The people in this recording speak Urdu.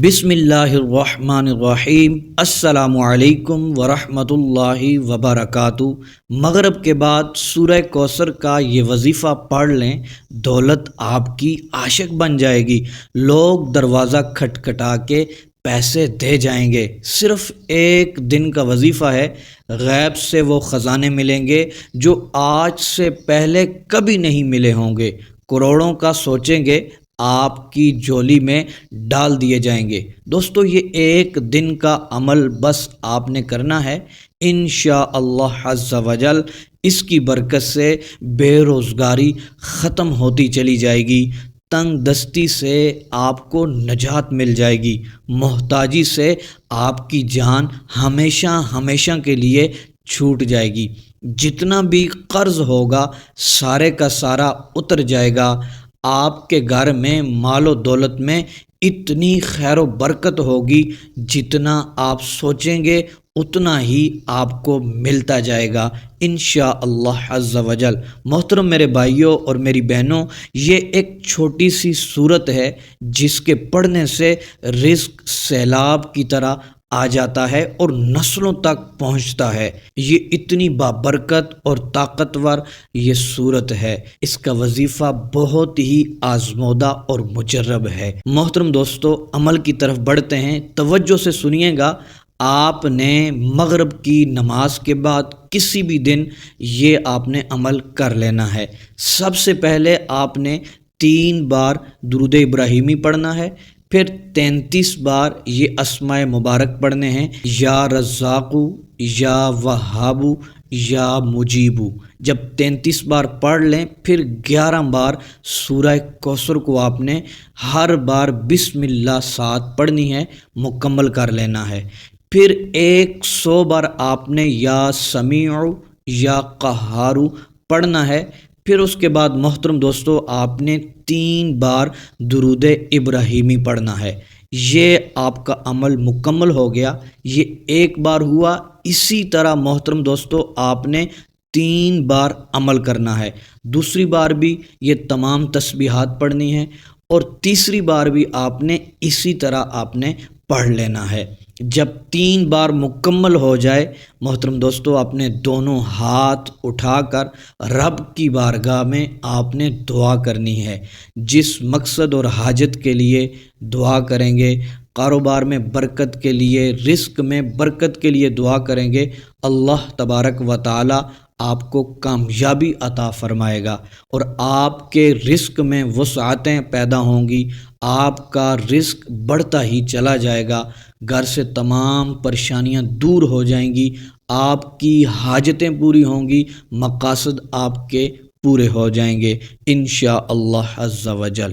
بسم اللہ الرحمن الرحیم۔ السلام علیکم ورحمۃ اللہ وبرکاتہ۔ مغرب کے بعد سورہ کوثر کا یہ وظیفہ پڑھ لیں، دولت آپ کی عاشق بن جائے گی۔ لوگ دروازہ کھٹکھٹا کے پیسے دے جائیں گے۔ صرف ایک دن کا وظیفہ ہے، غیب سے وہ خزانے ملیں گے جو آج سے پہلے کبھی نہیں ملے ہوں گے۔ کروڑوں کا سوچیں گے، آپ کی جولی میں ڈال دیے جائیں گے۔ دوستو، یہ ایک دن کا عمل بس آپ نے کرنا ہے، انشاءاللہ عز و جل اس کی برکت سے بے روزگاری ختم ہوتی چلی جائے گی، تنگ دستی سے آپ کو نجات مل جائے گی، محتاجی سے آپ کی جان ہمیشہ ہمیشہ کے لیے چھوٹ جائے گی۔ جتنا بھی قرض ہوگا سارے کا سارا اتر جائے گا۔ آپ کے گھر میں مال و دولت میں اتنی خیر و برکت ہوگی، جتنا آپ سوچیں گے اتنا ہی آپ کو ملتا جائے گا انشاءاللہ عز و جل۔ محترم میرے بھائیوں اور میری بہنوں، یہ ایک چھوٹی سی صورت ہے جس کے پڑھنے سے رزق سیلاب کی طرح آ جاتا ہے اور نسلوں تک پہنچتا ہے۔ یہ اتنی بابرکت اور طاقتور یہ صورت ہے، اس کا وظیفہ بہت ہی آزمودہ اور مجرب ہے۔ محترم دوستو، عمل کی طرف بڑھتے ہیں، توجہ سے سنیے گا۔ آپ نے مغرب کی نماز کے بعد کسی بھی دن یہ آپ نے عمل کر لینا ہے۔ سب سے پہلے آپ نے 3 بار درود ابراہیمی پڑھنا ہے، پھر 33 بار یہ اسماء مبارک پڑھنے ہیں، یا رزاقو، یا وہابو، یا مجیبو۔ جب 33 بار پڑھ لیں، پھر 11 بار سورہ کوثر کو آپ نے ہر بار بسم اللہ ساتھ پڑھنی ہے، مکمل کر لینا ہے۔ پھر 100 بار آپ نے یا سمیع یا قہار پڑھنا ہے۔ پھر اس کے بعد محترم دوستو، آپ نے 3 بار درود ابراہیمی پڑھنا ہے۔ یہ آپ کا عمل مکمل ہو گیا۔ یہ ایک بار ہوا، اسی طرح محترم دوستو آپ نے 3 بار عمل کرنا ہے۔ دوسری بار بھی یہ تمام تسبیحات پڑھنی ہے، اور تیسری بار بھی آپ نے اسی طرح آپ نے پڑھ لینا ہے۔ جب 3 بار مکمل ہو جائے محترم دوستو، آپ نے دونوں ہاتھ اٹھا کر رب کی بارگاہ میں آپ نے دعا کرنی ہے۔ جس مقصد اور حاجت کے لیے دعا کریں گے، کاروبار میں برکت کے لیے، رزق میں برکت کے لیے دعا کریں گے، اللہ تبارک و تعالی آپ کو کامیابی عطا فرمائے گا، اور آپ کے رزق میں وسعتیں پیدا ہوں گی، آپ کا رزق بڑھتا ہی چلا جائے گا، گھر سے تمام پریشانیاں دور ہو جائیں گی، آپ کی حاجتیں پوری ہوں گی، مقاصد آپ کے پورے ہو جائیں گے انشاءاللہ عز و جل۔